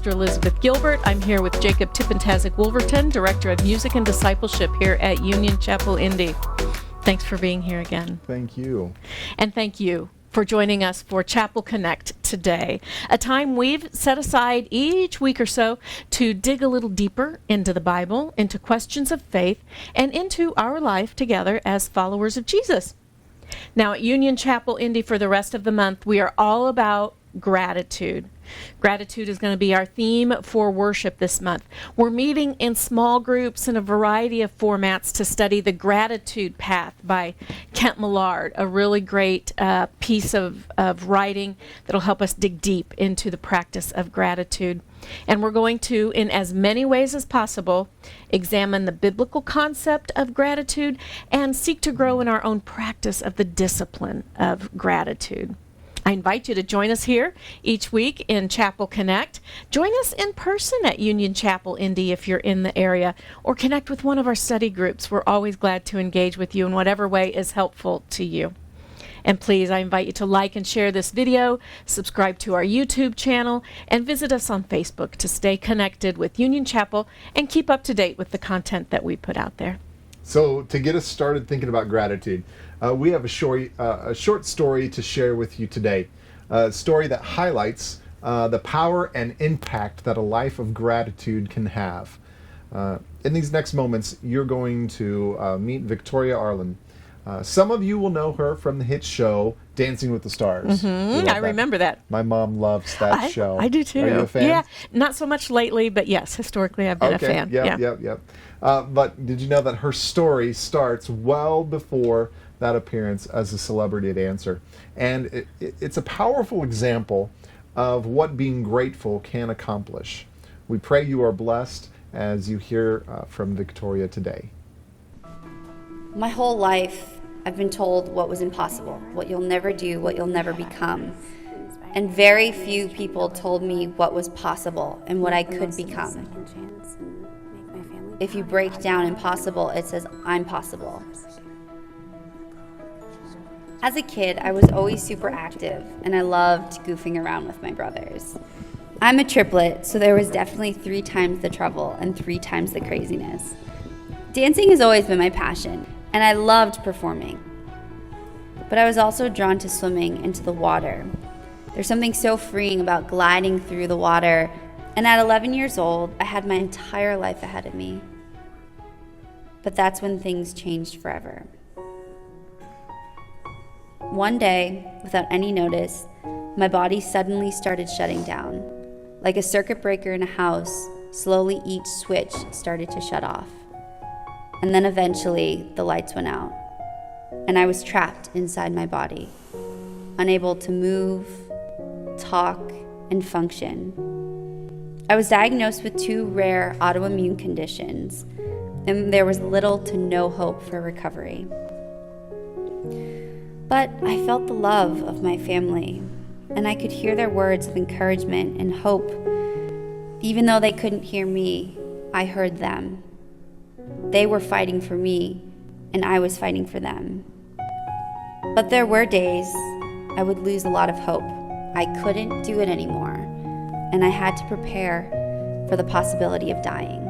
Pastor Elizabeth Gilbert. I'm here with Jacob Tippentasek-Wolverton, Director of Music and Discipleship here at Union Chapel, Indy. Thanks for being here again. Thank you. And thank you for joining us for Chapel Connect today, a time we've set aside each week or so to dig a little deeper into the Bible, into questions of faith, and into our life together as followers of Jesus. Now at Union Chapel, Indy, for the rest of the month, we are all about gratitude. Gratitude is going to be our theme for worship this month. We're meeting in small groups in a variety of formats to study the Gratitude Path by Kent Millard, a really great piece of writing that'll help us dig deep into the practice of gratitude. And we're going to, in as many ways as possible, examine the biblical concept of gratitude and seek to grow in our own practice of the discipline of gratitude. I invite you to join us here each week in Chapel Connect. Join us in person at Union Chapel, Indy, if you're in the area, or connect with one of our study groups. We're always glad to engage with you in whatever way is helpful to you. And please, I invite you to like and share this video, subscribe to our YouTube channel, and visit us on Facebook to stay connected with Union Chapel and keep up to date with the content that we put out there. So to get us started thinking about gratitude, we have a short story to share with you today. A story that highlights the power and impact that a life of gratitude can have. In these next moments, you're going to meet Victoria Arlen. Some of you will know her from the hit show Dancing with the Stars. I remember that. My mom loves that show. I do too. Are you a fan? Yeah, not so much lately, but yes, historically I've been a fan. Yep. But did you know that her story starts well before that appearance as a celebrity dancer? And it's a powerful example of what being grateful can accomplish. We pray you are blessed as you hear from Victoria today. My whole life, I've been told what was impossible, what you'll never do, what you'll never become. And very few people told me what was possible and what I could become. If you break down impossible, it says I'm possible. As a kid, I was always super active, and I loved goofing around with my brothers. I'm a triplet, so there was definitely 3 times the trouble and 3 times the craziness. Dancing has always been my passion, and I loved performing. But I was also drawn to swimming into the water. There's something so freeing about gliding through the water, and at 11 years old, I had my entire life ahead of me. But that's when things changed forever. One day, without any notice, my body suddenly started shutting down. Like a circuit breaker in a house, slowly each switch started to shut off. And then eventually, the lights went out, and I was trapped inside my body, unable to move, talk, and function. I was diagnosed with 2 rare autoimmune conditions, and there was little to no hope for recovery. But I felt the love of my family, and I could hear their words of encouragement and hope. Even though they couldn't hear me, I heard them. They were fighting for me, and I was fighting for them. But there were days I would lose a lot of hope. I couldn't do it anymore, and I had to prepare for the possibility of dying.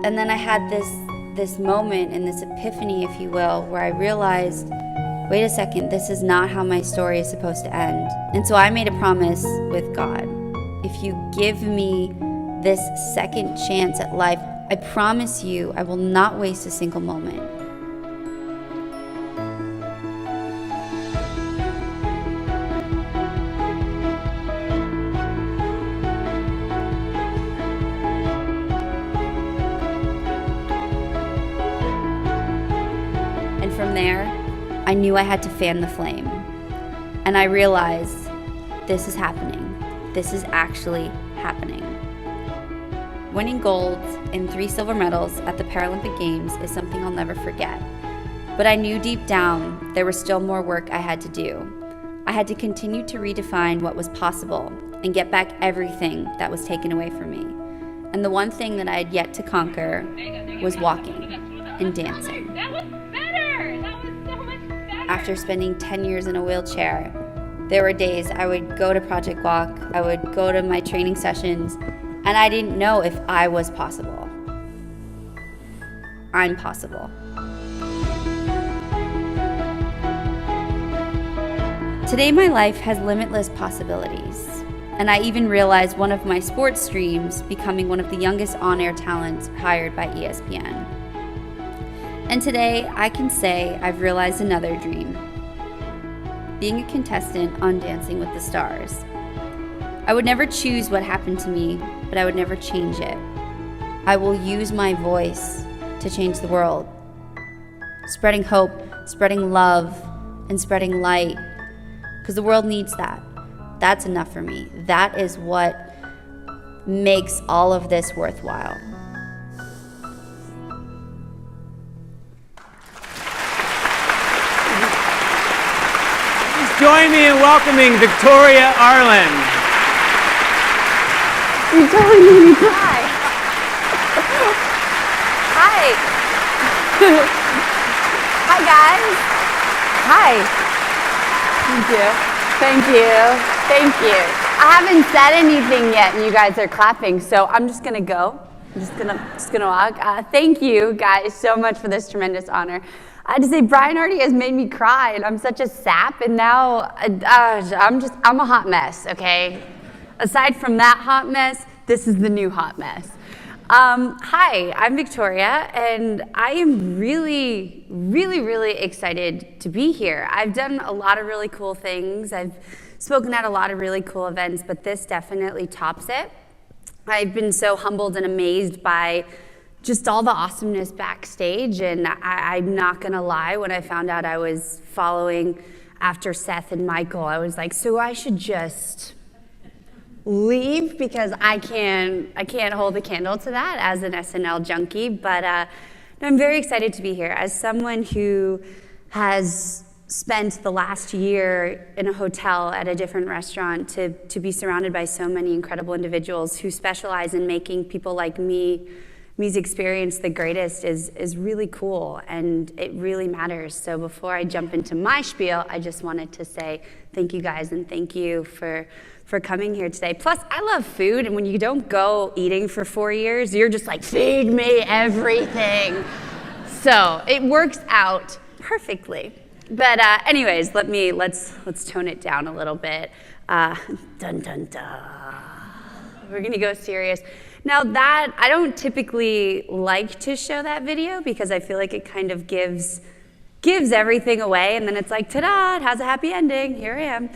And then I had this moment and this epiphany, if you will, where I realized, wait a second, this is not how my story is supposed to end. And so I made a promise with God. If you give me this second chance at life, I promise you I will not waste a single moment. And from there, I knew I had to fan the flame. And I realized this is happening. This is actually happening. Winning gold and 3 silver medals at the Paralympic Games is something I'll never forget. But I knew deep down there was still more work I had to do. I had to continue to redefine what was possible and get back everything that was taken away from me. And the one thing that I had yet to conquer was walking and dancing. That was better! That was so much better! After spending 10 years in a wheelchair, there were days I would go to Project Walk, I would go to my training sessions, and I didn't know if I was possible. I'm possible. Today, my life has limitless possibilities, and I even realized one of my sports dreams becoming one of the youngest on-air talents hired by ESPN. And today, I can say I've realized another dream, being a contestant on Dancing with the Stars. I would never choose what happened to me, but I would never change it. I will use my voice to change the world, spreading hope, spreading love, and spreading light, because the world needs that. That's enough for me. That is what makes all of this worthwhile. Join me in welcoming Victoria Arlen. You totally made me cry. Hi. Hi, guys. Hi. Thank you. Thank you. Thank you. I haven't said anything yet, and you guys are clapping, so I'm just gonna go. I'm just gonna walk. Thank you guys so much for this tremendous honor. I had to say, Brian already has made me cry, and I'm such a sap, and now I'm a hot mess, okay? Aside from that hot mess, this is the new hot mess. Hi, I'm Victoria, and I am really, really, really excited to be here. I've done a lot of really cool things. I've spoken at a lot of really cool events, but this definitely tops it. I've been so humbled and amazed by just all the awesomeness backstage, and I'm not gonna lie, when I found out I was following after Seth and Michael, I was like, so I should just leave because I can't hold a candle to that as an SNL junkie, but I'm very excited to be here. As someone who has spent the last year in a hotel at a different restaurant, to be surrounded by so many incredible individuals who specialize in making people like me's experience the greatest is really cool, and it really matters. So before I jump into my spiel, I just wanted to say thank you guys, and thank you for coming here today. Plus, I love food, and when you don't go eating for 4 years, you're just like, feed me everything. So it works out perfectly. But anyways, let's tone it down a little bit. Dun dun dun. We're gonna go serious. Now that, I don't typically like to show that video because I feel like it kind of gives everything away, and then it's like, ta-da, it has a happy ending, here I am.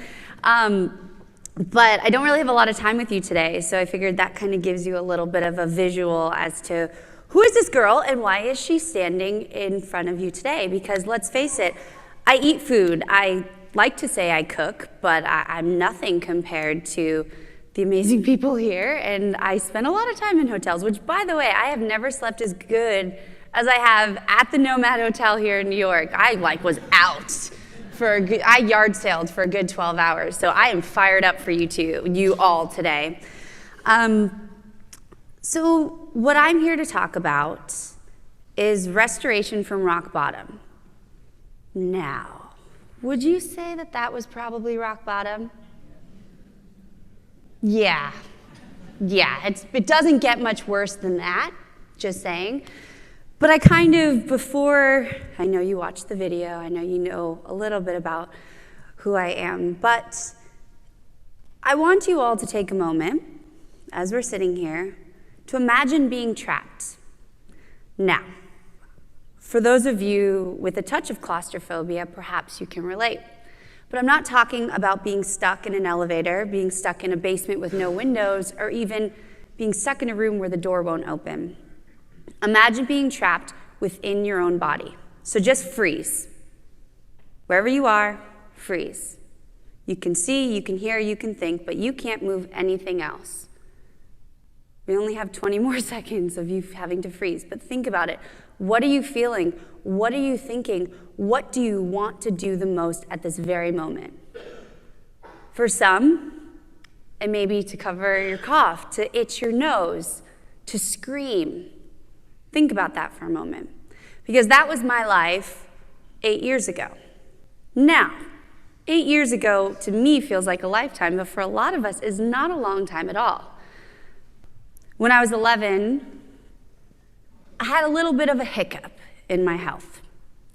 But I don't really have a lot of time with you today, so I figured that kind of gives you a little bit of a visual as to who is this girl and why is she standing in front of you today? Because let's face it, I eat food. I like to say I cook, but I'm nothing compared to the amazing people here, and I spend a lot of time in hotels, which, by the way, I have never slept as good as I have at the Nomad Hotel here in New York. I was out. I yard sailed for a good 12 hours, so I am fired up for you all today. So what I'm here to talk about is restoration from rock bottom. Now, would you say that was probably rock bottom? Yeah, it doesn't get much worse than that, just saying. But I kind of, before, I know you watched the video, I know you know a little bit about who I am, but I want you all to take a moment, as we're sitting here, to imagine being trapped. Now, for those of you with a touch of claustrophobia, perhaps you can relate. But I'm not talking about being stuck in an elevator, being stuck in a basement with no windows, or even being stuck in a room where the door won't open. Imagine being trapped within your own body. So just freeze. Wherever you are, freeze. You can see, you can hear, you can think, but you can't move anything else. We only have 20 more seconds of you having to freeze, but think about it. What are you feeling? What are you thinking? What do you want to do the most at this very moment? For some, it may be to cover your cough, to itch your nose, to scream. Think about that for a moment, because that was my life 8 years ago. Now, 8 years ago to me feels like a lifetime, but for a lot of us is not a long time at all. When I was 11, I had a little bit of a hiccup in my health.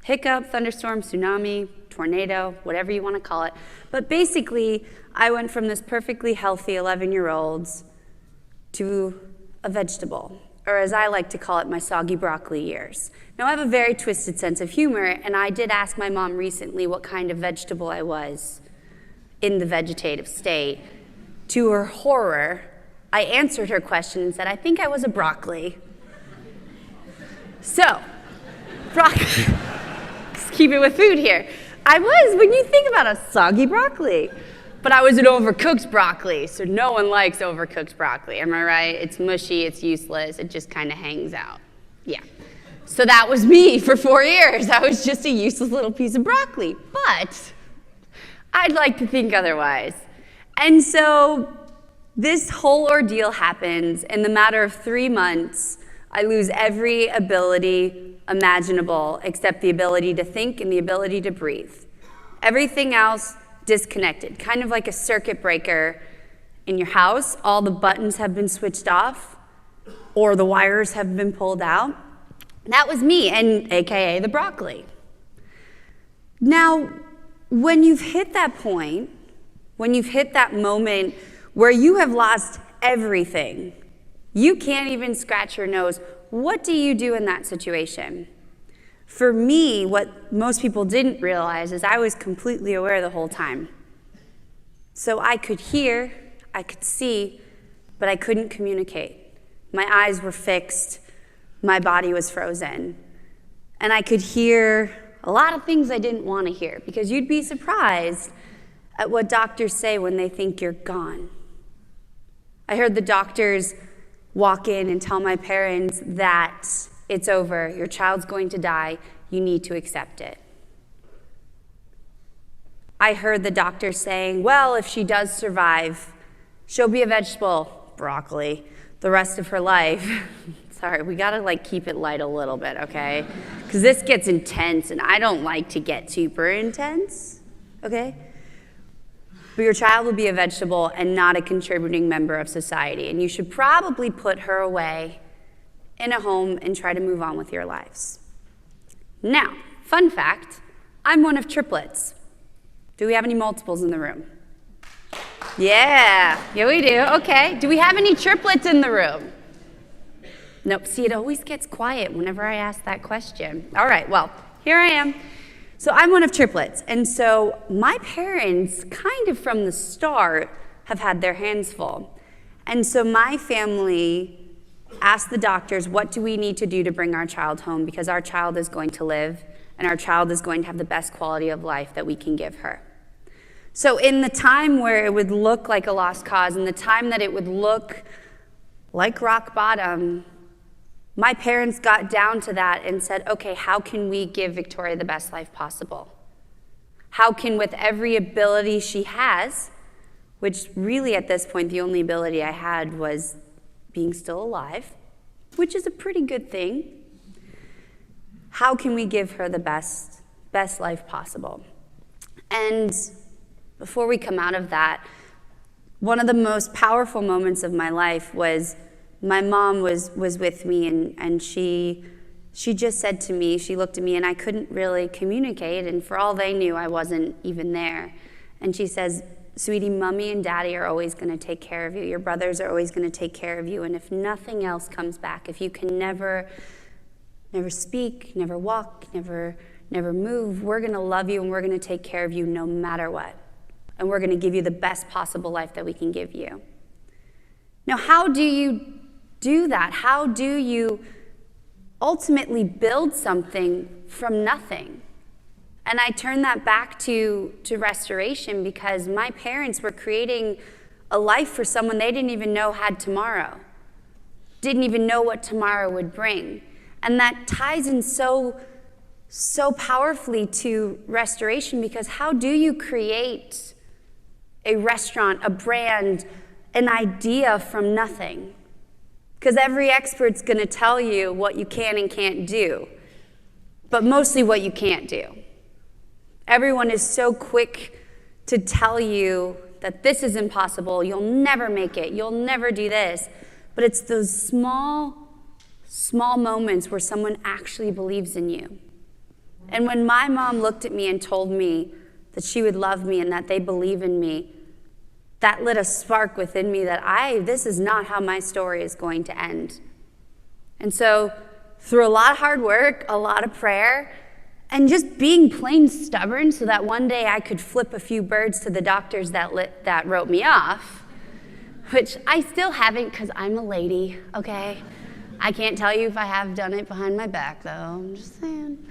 Hiccup, thunderstorm, tsunami, tornado, whatever you want to call it. But basically, I went from this perfectly healthy 11-year-old to a vegetable, or as I like to call it, my soggy broccoli years. Now, I have a very twisted sense of humor, and I did ask my mom recently what kind of vegetable I was in the vegetative state. To her horror, I answered her question and said, I think I was a broccoli. So, broccoli. Let's keep it with food here. I was, when you think about a soggy broccoli. But I was an overcooked broccoli, so no one likes overcooked broccoli. Am I right? It's mushy, it's useless, it just kind of hangs out. Yeah. So that was me for 4 years. I was just a useless little piece of broccoli. But I'd like to think otherwise. And so this whole ordeal happens. In the matter of 3 months, I lose every ability imaginable except the ability to think and the ability to breathe. Everything else disconnected, kind of like a circuit breaker in your house. All the buttons have been switched off or the wires have been pulled out. That was me, and AKA the broccoli. Now, when you've hit that point, when you've hit that moment where you have lost everything, you can't even scratch your nose, what do you do in that situation? For me, what most people didn't realize is I was completely aware the whole time. So I could hear, I could see, but I couldn't communicate. My eyes were fixed, my body was frozen. And I could hear a lot of things I didn't want to hear, because you'd be surprised at what doctors say when they think you're gone. I heard the doctors walk in and tell my parents that it's over, your child's going to die, you need to accept it. I heard the doctor saying, well, if she does survive, she'll be a vegetable, broccoli, the rest of her life. Sorry, we gotta keep it light a little bit, okay? Because this gets intense and I don't like to get super intense, okay? But your child will be a vegetable and not a contributing member of society, and you should probably put her away in a home and try to move on with your lives. Now, fun fact, I'm one of triplets. Do we have any multiples in the room? Yeah, we do, okay. Do we have any triplets in the room? Nope, see, it always gets quiet whenever I ask that question. All right, well, here I am. So I'm one of triplets, and so my parents, kind of from the start, have had their hands full. And so my family asked the doctors, what do we need to do to bring our child home? Because our child is going to live, and our child is going to have the best quality of life that we can give her. So in the time where it would look like a lost cause, in the time that it would look like rock bottom, my parents got down to that and said, okay, how can we give Victoria the best life possible? How can, with every ability she has, which really at this point the only ability I had was being still alive, which is a pretty good thing, how can we give her the best life possible? And before we come out of that, one of the most powerful moments of my life was my mom was with me, and she just said to me, she looked at me, and I couldn't really communicate, and for all they knew, I wasn't even there. And she says, sweetie, mommy and daddy are always going to take care of you. Your brothers are always going to take care of you. And if nothing else comes back, if you can never speak, never walk, never move, we're going to love you and we're going to take care of you no matter what. And we're going to give you the best possible life that we can give you. Now, how do you do that? How do you ultimately build something from nothing? And I turn that back to restoration, because my parents were creating a life for someone they didn't even know had tomorrow, didn't even know what tomorrow would bring. And that ties in so powerfully to restoration, because how do you create a restaurant, a brand, an idea from nothing? Because every expert's going to tell you what you can and can't do, but mostly what you can't do. Everyone is so quick to tell you that this is impossible, you'll never make it, you'll never do this. but it's those small moments where someone actually believes in you. And when my mom looked at me and told me that she would love me and that they believe in me, that lit a spark within me that this is not how my story is going to end. And so through a lot of hard work, a lot of prayer, and just being plain stubborn so that one day I could flip a few birds to the doctors that wrote me off, which I still haven't because I'm a lady, okay? I can't tell you if I have done it behind my back, though. I'm just saying.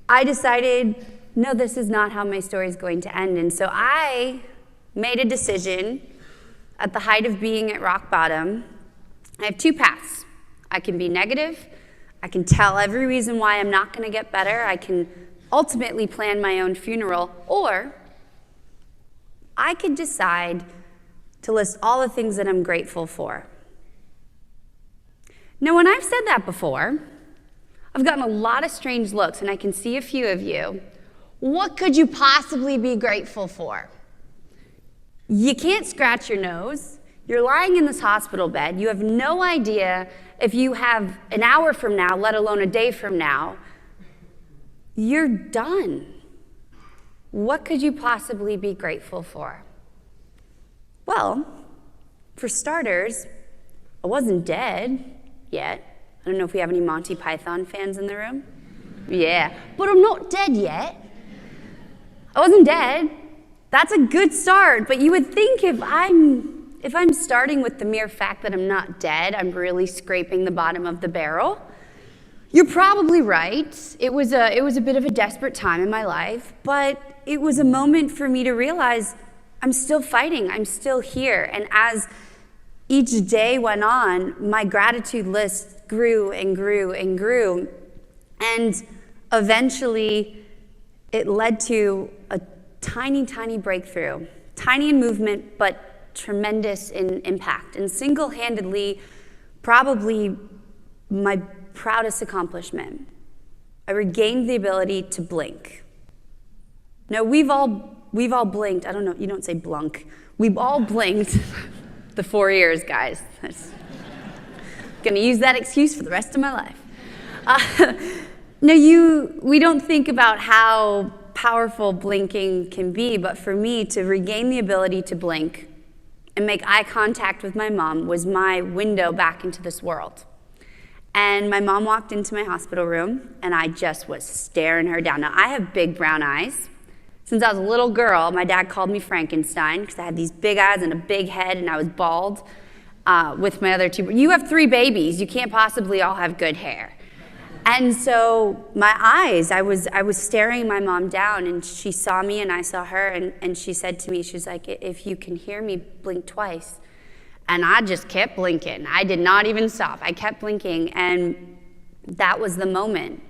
I decided, no, this is not how my story is going to end. And so I made a decision at the height of being at rock bottom. I have two paths. I can be negative. I can tell every reason why I'm not going to get better. I can ultimately plan my own funeral. Or I could decide to list all the things that I'm grateful for. Now, when I've said that before, I've gotten a lot of strange looks, and I can see a few of you. What could you possibly be grateful for? You can't scratch your nose. You're lying in this hospital bed. You have no idea if you have an hour from now, let alone a day from now. You're done. What could you possibly be grateful for? Well, for starters, I wasn't dead yet. I don't know if we have any Monty Python fans in the room. Yeah, but I'm not dead yet. I wasn't dead. That's a good start, but you would think if I'm starting with the mere fact that I'm not dead, I'm really scraping the bottom of the barrel. You're probably right. It was a bit of a desperate time in my life, but it was a moment for me to realize I'm still fighting. I'm still here. And as each day went on, my gratitude list grew and grew and grew. And eventually, it led to a tiny, tiny breakthrough. Tiny in movement, but tremendous in impact. And single-handedly, probably my proudest accomplishment. I regained the ability to blink. Now, we've all blinked. I don't know, you don't say blunk. We've all blinked the 4 years, guys. I'm gonna use that excuse for the rest of my life. We don't think about how powerful blinking can be, but for me to regain the ability to blink and make eye contact with my mom was my window back into this world. And my mom walked into my hospital room, and I just was staring her down. Now, I have big brown eyes. Since I was a little girl, my dad called me Frankenstein because I had these big eyes and a big head, and I was bald with my other two. You have 3 babies. You can't possibly all have good hair. And so my eyes, I was staring my mom down, and she saw me and I saw her, and she said to me, she's like, if you can hear me, blink twice. And I just kept blinking. I did not even stop. I kept blinking, and that was the moment.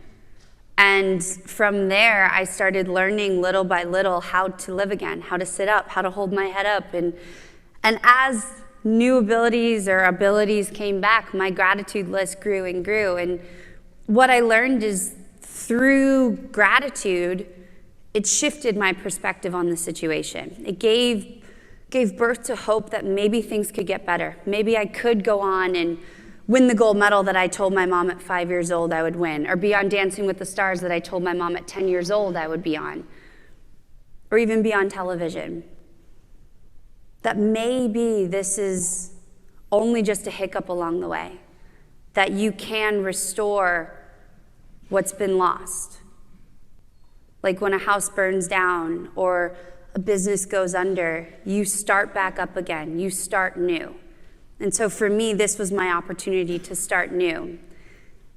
And from there, I started learning little by little how to live again, how to sit up, how to hold my head up. And as new abilities came back, my gratitude list grew and grew. And what I learned is through gratitude, it shifted my perspective on the situation. It gave birth to hope that maybe things could get better. Maybe I could go on and win the gold medal that I told my mom at 5 years old I would win, or be on Dancing with the Stars that I told my mom at 10 years old I would be on, or even be on television. That maybe this is only just a hiccup along the way, that you can restore what's been lost. Like when a house burns down or a business goes under, you start back up again, you start new. And so for me, this was my opportunity to start new.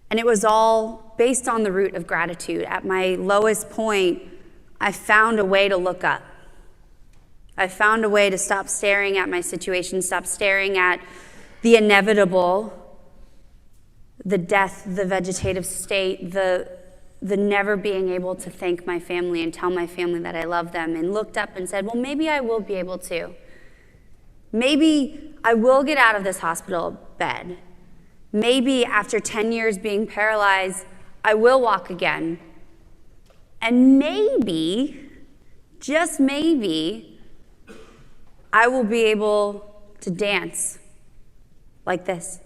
And it was all based on the root of gratitude. At my lowest point, I found a way to look up. I found a way to stop staring at my situation, stop staring at the inevitable, the death, the vegetative state, the never being able to thank my family and tell my family that I love them, and looked up and said, well, maybe I will be able to. Maybe I will get out of this hospital bed. Maybe after 10 years being paralyzed, I will walk again. And maybe, just maybe, I will be able to dance like this.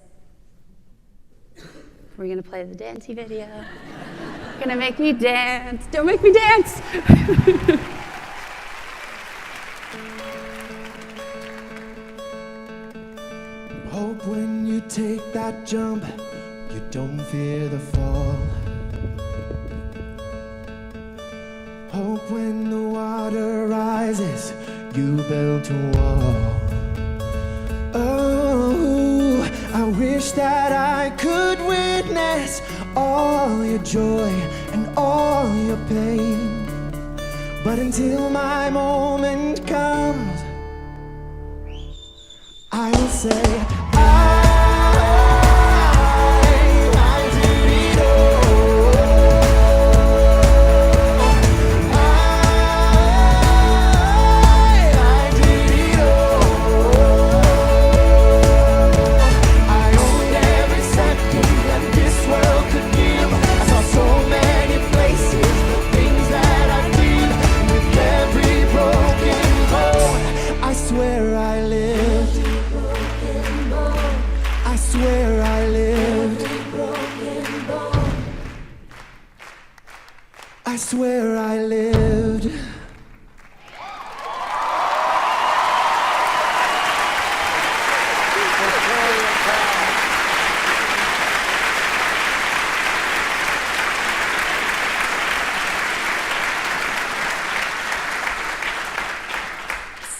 We're gonna play the dancey video. You're gonna make me dance. Don't make me dance. Hope when you take that jump, you don't fear the fall. Hope when the water rises, you build a wall. Oh, I wish that I could witness all your joy and all your pain. But until my moment comes, I will say, I did it all. I did it all. I owned every second that this world could give. I saw so many places, the things that I did. With every broken bone, I swear I lived. I swear I lived. I swear I lived.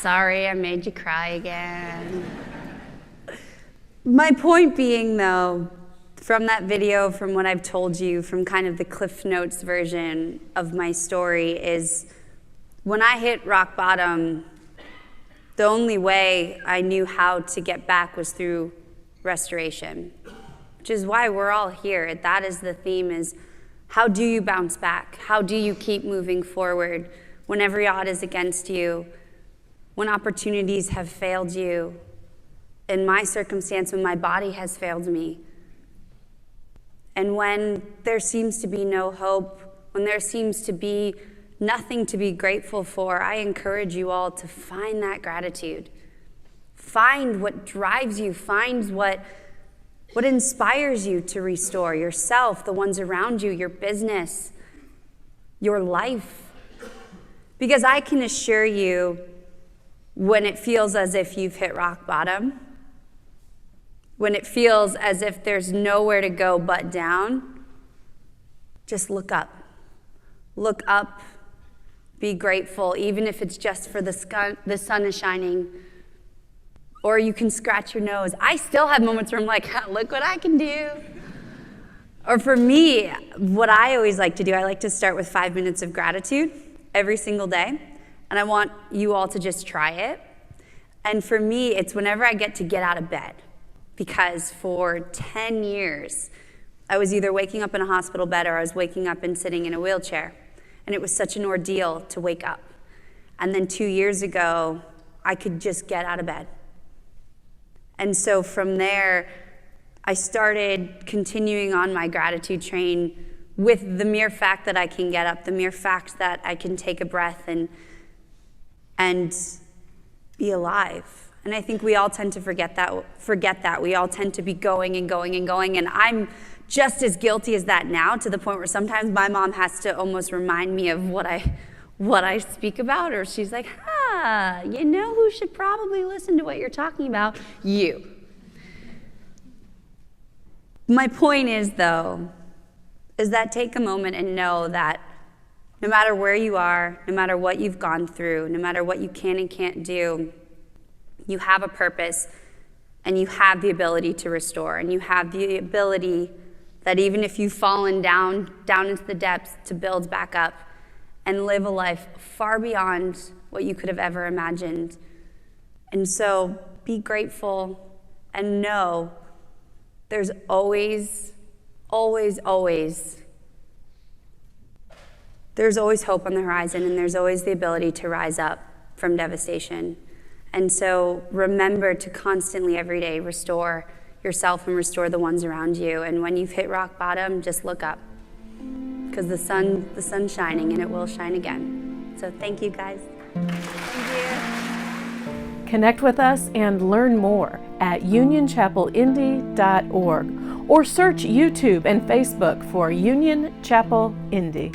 Sorry, I made you cry again. My point being, though, from that video, from what I've told you, from kind of the Cliff Notes version of my story, is when I hit rock bottom, the only way I knew how to get back was through restoration, which is why we're all here. That is the theme, is how do you bounce back? How do you keep moving forward when every odd is against you, when opportunities have failed you? In my circumstance, when my body has failed me, and when there seems to be no hope, when there seems to be nothing to be grateful for, I encourage you all to find that gratitude. Find what drives you, find what inspires you to restore yourself, the ones around you, your business, your life. Because I can assure you, when it feels as if you've hit rock bottom, when it feels as if there's nowhere to go but down, just look up. Look up, be grateful, even if it's just for the sun is shining, or you can scratch your nose. I still have moments where I'm like, look what I can do. Or for me, what I always like to do, I like to start with 5 minutes of gratitude every single day, and I want you all to just try it. And for me, it's whenever I get out of bed. Because for 10 years, I was either waking up in a hospital bed or I was waking up and sitting in a wheelchair. And it was such an ordeal to wake up. And then 2 years ago, I could just get out of bed. And so from there, I started continuing on my gratitude train with the mere fact that I can get up, the mere fact that I can take a breath and be alive. And I think we all tend to forget that. We all tend to be going and going and going. And I'm just as guilty as that now, to the point where sometimes my mom has to almost remind me of what I speak about. Or she's like, you know who should probably listen to what you're talking about? You. My point is, though, is that take a moment and know that no matter where you are, no matter what you've gone through, no matter what you can and can't do, you have a purpose, and you have the ability to restore, and you have the ability that even if you've fallen down into the depths, to build back up and live a life far beyond what you could have ever imagined. And so be grateful and know there's always, always, always, there's always hope on the horizon, and there's always the ability to rise up from devastation. And so remember to constantly, every day, restore yourself and restore the ones around you. And when you've hit rock bottom, just look up, because the sun's shining, and it will shine again. So thank you, guys. Thank you. Connect with us and learn more at unionchapelindy.org or search YouTube and Facebook for Union Chapel Indy.